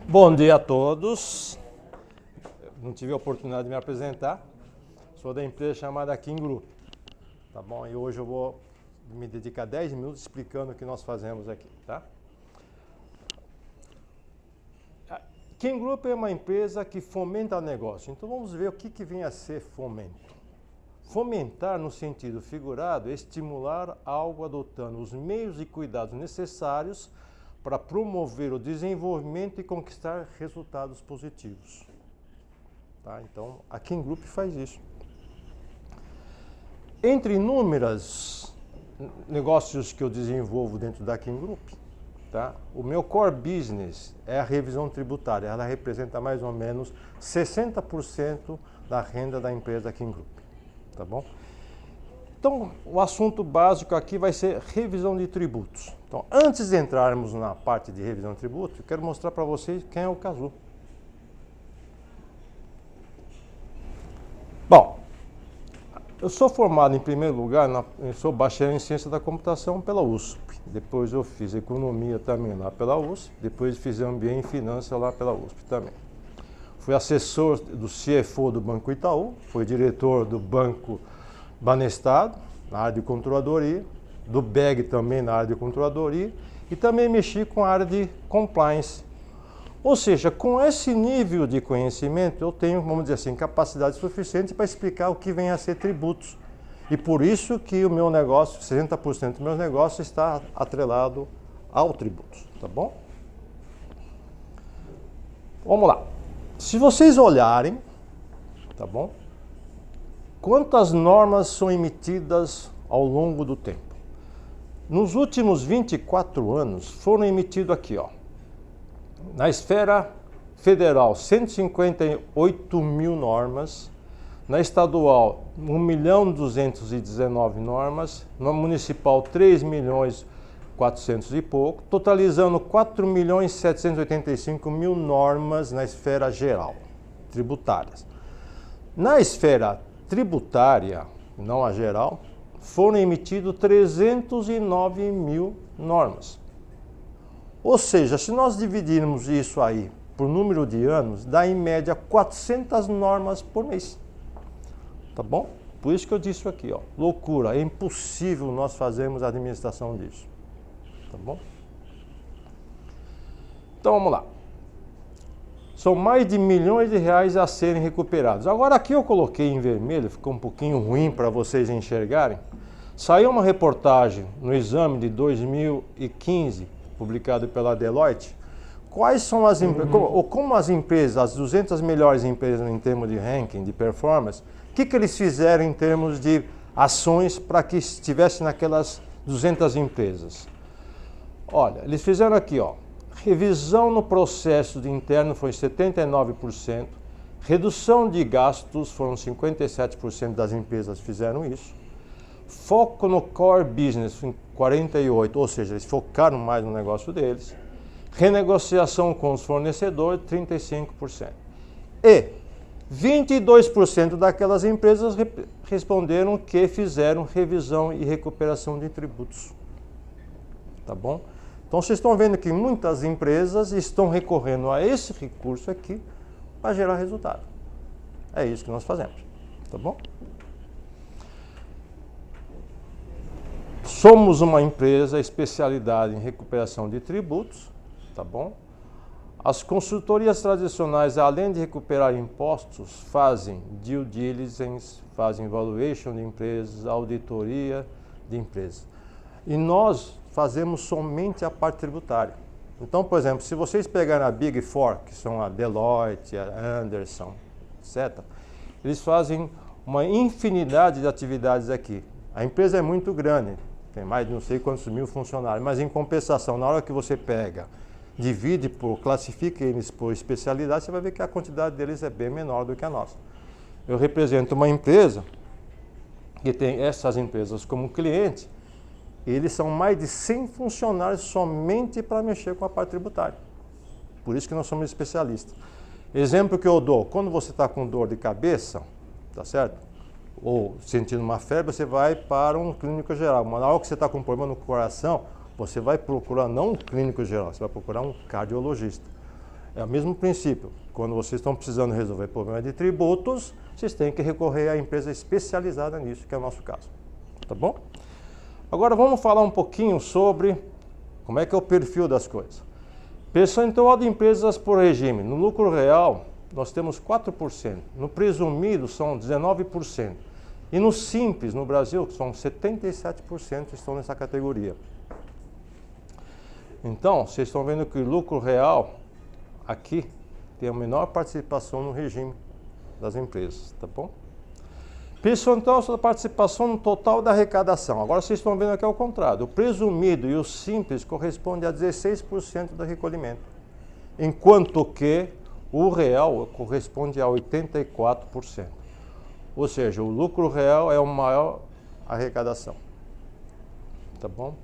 Bom dia a todos. Não tive a oportunidade de me apresentar. Sou da empresa chamada King Group. Tá bom? E hoje eu vou me dedicar 10 minutos explicando o que nós fazemos aqui, tá? A King Group é uma empresa que fomenta negócio. Então vamos ver o que vem a ser fomento. Fomentar, no sentido figurado, é estimular algo adotando os meios e cuidados necessários para promover o desenvolvimento e conquistar resultados positivos. Tá? Então, a King Group faz isso. Entre inúmeros negócios que eu desenvolvo dentro da King Group, tá? O meu core business é a revisão tributária. Ela representa mais ou menos 60% da renda da empresa King Group. Tá bom? Então, o assunto básico aqui vai ser revisão de tributos. Então, antes de entrarmos na parte de revisão de tributos, eu quero mostrar para vocês quem é o Cazu. Bom, eu sou formado em primeiro lugar, eu sou bacharel em ciência da computação pela USP. Depois eu fiz economia também lá pela USP. Depois fiz MBA em finanças lá pela USP também. Fui assessor do CFO do Banco Itaú, fui diretor do Banco Banestado, na área de controladoria, do BEG também na área de controladoria, e também mexi com a área de compliance. Ou seja, com esse nível de conhecimento, eu tenho, vamos dizer assim, capacidade suficiente para explicar o que vem a ser tributos. E por isso que o meu negócio, 60% do meu negócio está atrelado ao tributos, tá bom? Vamos lá. Se vocês olharem, tá bom? Quantas normas são emitidas ao longo do tempo? Nos últimos 24 anos foram emitidos aqui, ó, na esfera federal, 158 mil normas, na estadual, 1.219 normas, na municipal, 3.400.000 e pouco, totalizando 4.785.000 normas na esfera geral, tributárias. Na esfera tributária, não a geral, foram emitidos 309 mil normas. Ou seja, se nós dividirmos isso aí por número de anos, dá em média 400 normas por mês. Tá bom? Por isso que eu disse aqui, ó, loucura, é impossível nós fazermos a administração disso. Tá bom? Então vamos lá. São mais de milhões de reais a serem recuperados. Agora aqui eu coloquei em vermelho, ficou um pouquinho ruim para vocês enxergarem. Saiu uma reportagem no exame de 2015, publicado pela Deloitte, quais são as como as empresas, as 200 melhores empresas em termos de ranking, de performance, o que eles fizeram em termos de ações para que estivessem naquelas 200 empresas. Olha, eles fizeram aqui, ó, revisão no processo de interno foi 79%, redução de gastos foram 57% das empresas fizeram isso, foco no core business em 48%, ou seja, eles focaram mais no negócio deles, renegociação com os fornecedores 35%. E 22% daquelas empresas responderam que fizeram revisão e recuperação de tributos. Tá bom? Então, vocês estão vendo que muitas empresas estão recorrendo a esse recurso aqui para gerar resultado. É isso que nós fazemos, tá bom? Somos uma empresa especialidade em recuperação de tributos, tá bom? As consultorias tradicionais, além de recuperar impostos, fazem due diligence, fazem valuation de empresas, auditoria de empresas. E nós fazemos somente a parte tributária. Então, por exemplo, se vocês pegarem a Big Four, que são a Deloitte, a Anderson, etc., eles fazem uma infinidade de atividades aqui. A empresa é muito grande, tem mais de não sei quantos mil funcionários, mas em compensação, na hora que você pega, divide classifica eles por especialidade, você vai ver que a quantidade deles é bem menor do que a nossa. Eu represento uma empresa que tem essas empresas como cliente. Eles são mais de 100 funcionários somente para mexer com a parte tributária. Por isso que nós somos especialistas. Exemplo que eu dou, quando você está com dor de cabeça, tá certo? Ou sentindo uma febre, você vai para um clínico geral. Mas na hora que você está com um problema no coração, você vai procurar não um clínico geral, você vai procurar um cardiologista. É o mesmo princípio. Quando vocês estão precisando resolver problemas de tributos, vocês têm que recorrer à empresa especializada nisso, que é o nosso caso. Tá bom? Agora vamos falar um pouquinho sobre como é que é o perfil das coisas. Percentual de empresas por regime. No lucro real, nós temos 4%. No presumido, são 19%. E no simples, no Brasil, são 77% estão nessa categoria. Então, vocês estão vendo que o lucro real, aqui, tem a menor participação no regime das empresas, tá bom? Percentual da participação no total da arrecadação. Agora vocês estão vendo aqui ao contrário. O presumido e o simples correspondem a 16% do recolhimento, enquanto que o real corresponde a 84%. Ou seja, o lucro real é a maior arrecadação. Tá bom?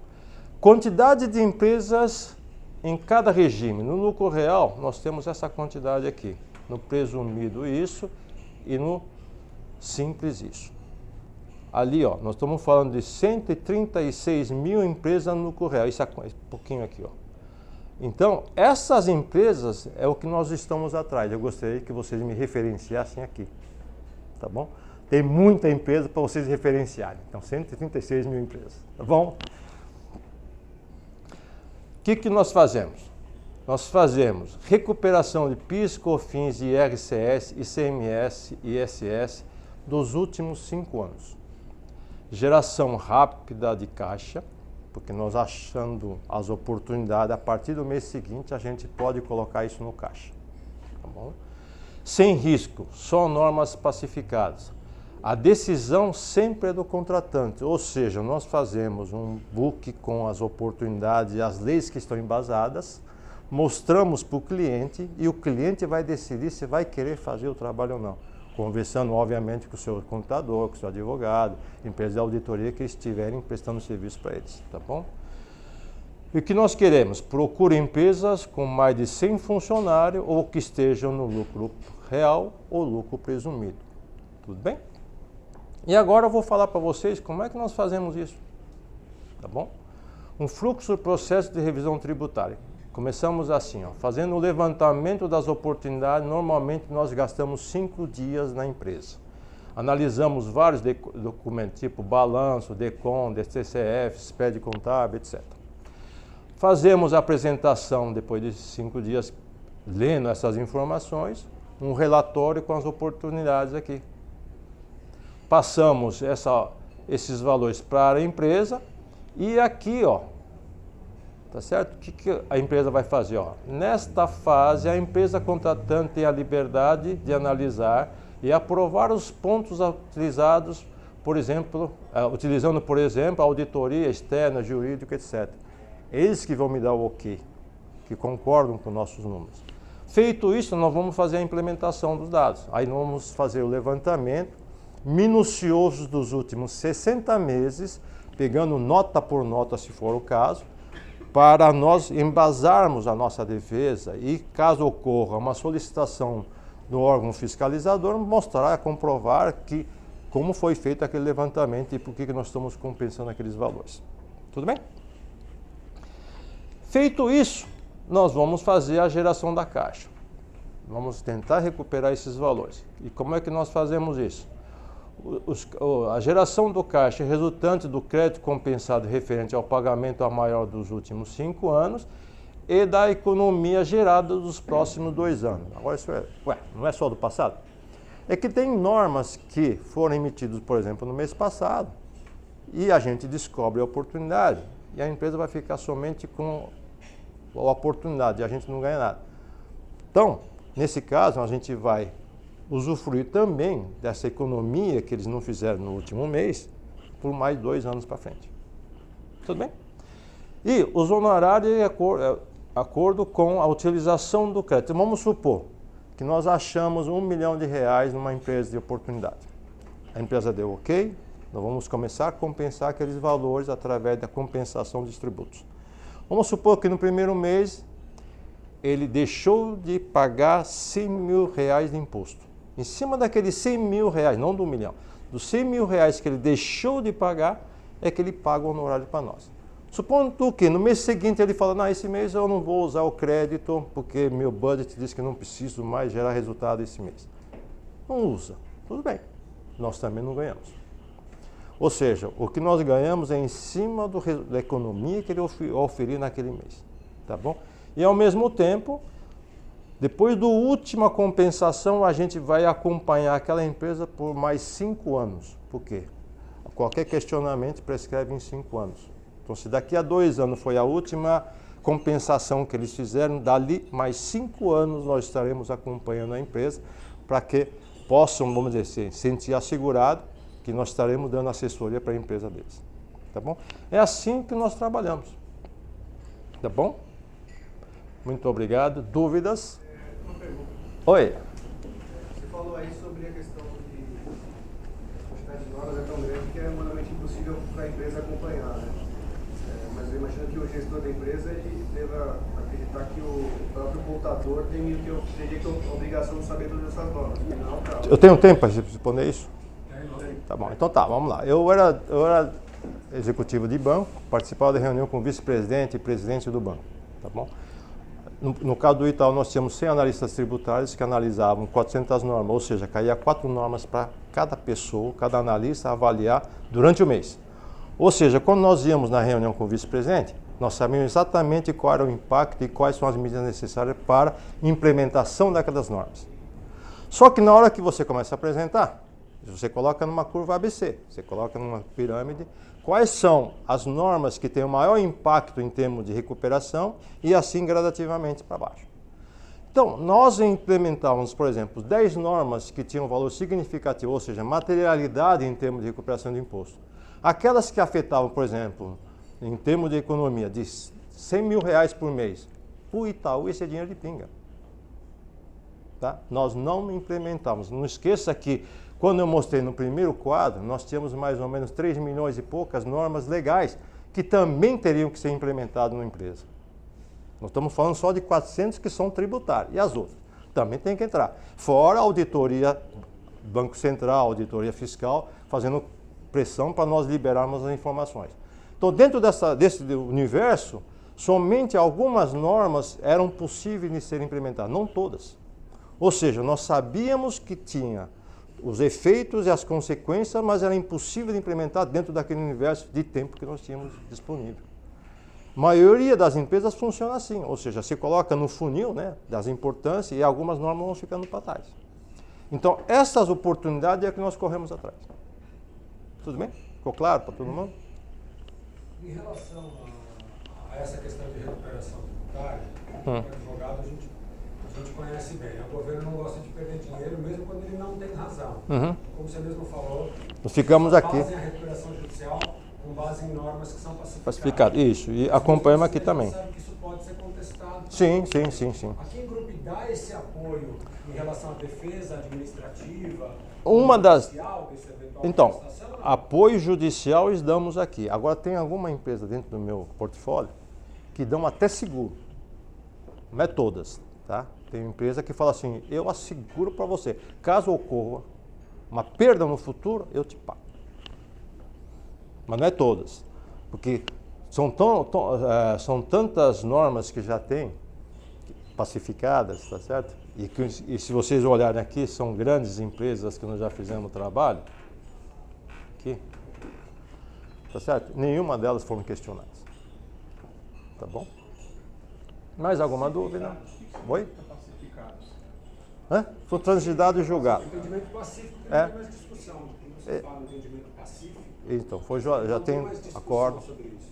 Quantidade de empresas em cada regime. No lucro real, nós temos essa quantidade aqui. No presumido isso e no simples isso. Ali, ó, nós estamos falando de 136 mil empresas no lucro real. Isso é um pouquinho aqui, ó. Então, essas empresas é o que nós estamos atrás. Eu gostaria que vocês me referenciassem aqui. Tá bom? Tem muita empresa para vocês referenciarem. Então, 136 mil empresas. Tá bom? O que nós fazemos? Nós fazemos recuperação de PIS, COFINS, IRCS, ICMS e ISS dos últimos 5 anos. Geração rápida de caixa, porque nós achando as oportunidades, a partir do mês seguinte a gente pode colocar isso no caixa. Tá bom? Sem risco, só normas pacificadas. A decisão sempre é do contratante, ou seja, nós fazemos um book com as oportunidades e as leis que estão embasadas, mostramos para o cliente e o cliente vai decidir se vai querer fazer o trabalho ou não. Conversando, obviamente, com o seu contador, com o seu advogado, empresa de auditoria que estiverem prestando serviço para eles, tá bom? E o que nós queremos? Procure empresas com mais de 100 funcionários ou que estejam no lucro real ou lucro presumido. Tudo bem? E agora eu vou falar para vocês como é que nós fazemos isso, tá bom? Um fluxo do processo de revisão tributária. Começamos assim, ó, fazendo o levantamento das oportunidades. Normalmente nós gastamos 5 dias na empresa. Analisamos vários documentos, tipo balanço, DECOM, DCCF, SPED contábil, etc. Fazemos a apresentação, depois de 5 dias, lendo essas informações, um relatório com as oportunidades aqui. Passamos esses valores para a empresa e aqui, ó, tá certo? O que a empresa vai fazer? Ó? Nesta fase, a empresa contratante tem a liberdade de analisar e aprovar os pontos utilizados, por exemplo, utilizando, por exemplo, a auditoria externa, jurídica, etc. Eles que vão me dar o ok, que concordam com nossos números. Feito isso, nós vamos fazer a implementação dos dados. Aí nós vamos fazer o levantamento minucioso dos últimos 60 meses, pegando nota por nota, se for o caso, para nós embasarmos a nossa defesa e, caso ocorra uma solicitação do órgão fiscalizador, mostrar, comprovar que como foi feito aquele levantamento e por que nós estamos compensando aqueles valores. Tudo bem? Feito isso, nós vamos fazer a geração da caixa. Vamos tentar recuperar esses valores. E como é que nós fazemos isso? A geração do caixa resultante do crédito compensado referente ao pagamento a maior dos últimos 5 anos e da economia gerada dos próximos 2 anos. Agora isso não é só do passado? É que tem normas que foram emitidas, por exemplo, no mês passado e a gente descobre a oportunidade e a empresa vai ficar somente com a oportunidade e a gente não ganha nada. Então, nesse caso, a gente vai usufruir também dessa economia que eles não fizeram no último mês por mais 2 anos para frente. Tudo bem? E os honorários de acordo com a utilização do crédito. Vamos supor que nós achamos R$1 milhão numa empresa de oportunidade. A empresa deu ok, nós vamos começar a compensar aqueles valores através da compensação dos tributos. Vamos supor que no primeiro mês ele deixou de pagar R$100 mil de imposto. Em cima daqueles R$100 mil, não do 1 milhão, dos R$100 mil que ele deixou de pagar, é que ele paga o honorário para nós. Supondo que no mês seguinte ele fala, não, esse mês eu não vou usar o crédito porque meu budget diz que não preciso mais gerar resultado esse mês. Não usa. Tudo bem. Nós também não ganhamos. Ou seja, o que nós ganhamos é em cima da economia que ele oferir naquele mês. Tá bom? E ao mesmo tempo, depois da última compensação, a gente vai acompanhar aquela empresa por mais 5 anos. Por quê? Qualquer questionamento prescreve em 5 anos. Então, se daqui a 2 anos foi a última compensação que eles fizeram, dali mais 5 anos nós estaremos acompanhando a empresa para que possam, vamos dizer assim, sentir assegurado que nós estaremos dando assessoria para a empresa deles. Tá bom? É assim que nós trabalhamos. Tá bom? Muito obrigado. Dúvidas? Uma pergunta. Oi. Você falou aí sobre a questão de a quantidade de normas é tão grande que é humanamente impossível para a empresa acompanhar, né? Mas eu imagino que o gestor da empresa ele deva acreditar que o próprio contador teria a obrigação de saber todas essas normas. Não, tá. Eu tenho tempo para responder isso? Tá bom, então tá, vamos lá. Eu era executivo de banco, participava da reunião com o vice-presidente e presidente do banco, tá bom? No caso do Itaú, nós tínhamos 100 analistas tributários que analisavam 400 normas, ou seja, caía 4 normas para cada pessoa, cada analista avaliar durante o mês. Ou seja, quando nós íamos na reunião com o vice-presidente, nós sabíamos exatamente qual era o impacto e quais são as medidas necessárias para implementação daquelas normas. Só que na hora que você começa a apresentar, você coloca numa curva ABC, você coloca numa pirâmide, quais são as normas que têm o maior impacto em termos de recuperação e assim gradativamente para baixo. Então, nós implementávamos, por exemplo, 10 normas que tinham valor significativo, ou seja, materialidade em termos de recuperação de imposto. Aquelas que afetavam, por exemplo, em termos de economia, de R$100 mil por mês, o Itaú, esse é dinheiro de pinga. Tá? Nós não implementamos. Não esqueça que, quando eu mostrei no primeiro quadro, nós tínhamos mais ou menos 3 milhões e poucas normas legais que também teriam que ser implementadas na empresa. Nós estamos falando só de 400 que são tributários. E as outras? Também tem que entrar. Fora a auditoria, Banco Central, auditoria fiscal, fazendo pressão para nós liberarmos as informações. Então, dentro desse universo, somente algumas normas eram possíveis de serem implementadas, não todas. Ou seja, nós sabíamos que tinha os efeitos e as consequências, mas era impossível de implementar dentro daquele universo de tempo que nós tínhamos disponível. A maioria das empresas funciona assim, ou seja, se coloca no funil, né, das importâncias e algumas normas vão ficando para trás. Então, essas oportunidades é que nós corremos atrás. Tudo bem? Ficou claro para todo mundo? Em relação a essa questão de recuperação tributária, como advogado a gente conhece bem. O governo não gosta de perder dinheiro, mesmo quando ele não tem razão. Como você mesmo falou, nós ficamos aqui. Fazem a recuperação judicial com base em normas que são pacificadas. Pacificado, isso. E acompanhamos aqui também. Sabe que isso pode ser contestado. Sim. A quem Group dá esse apoio em relação à defesa administrativa, judicial, desse eventual então, contestação? apoio judicial nós damos aqui. Agora, tem alguma empresa dentro do meu portfólio que dão até seguro. Não é todas, tá? Tem empresa que fala assim, eu asseguro para você, caso ocorra uma perda no futuro, eu te pago. Mas não é todas, porque são tantas normas que já tem, pacificadas, tá certo? E se vocês olharem aqui, são grandes empresas que nós já fizemos trabalho, aqui, tá certo? Nenhuma delas foram questionadas, tá bom? Mais alguma dúvida? Oi? Foi transitado e julgado. O entendimento pacífico tem mais discussão. Quando você fala de entendimento pacífico, então, já tem acordo. Sobre isso.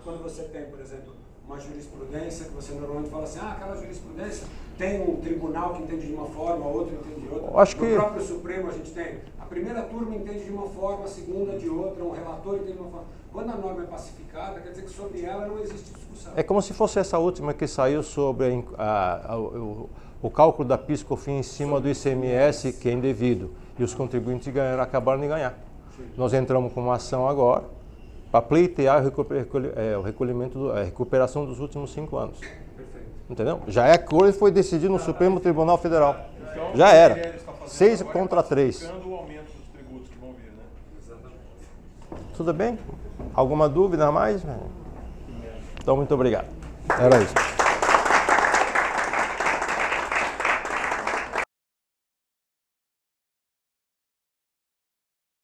Quando você tem, por exemplo, uma jurisprudência que você normalmente fala assim, aquela jurisprudência tem um tribunal que entende de uma forma, outro entende de outra. No próprio Supremo a gente tem, a primeira turma entende de uma forma, a segunda de outra, um relator entende de uma forma. Quando a norma é pacificada, quer dizer que sobre ela não existe discussão. É como se fosse essa última que saiu sobre o cálculo da PIS/COFINS em cima do ICMS, que é indevido, e os contribuintes acabaram de ganhar. Sim. Nós entramos com uma ação agora para pleitear a recuperação dos últimos 5 anos. Perfeito. Entendeu? Já é a coisa que foi decidida no Supremo Tribunal Federal. Então, já era. 6 contra 3. O aumento dos tributos que vão vir, né? Exatamente. Tudo bem? Alguma dúvida a mais? Então, muito obrigado. Era isso.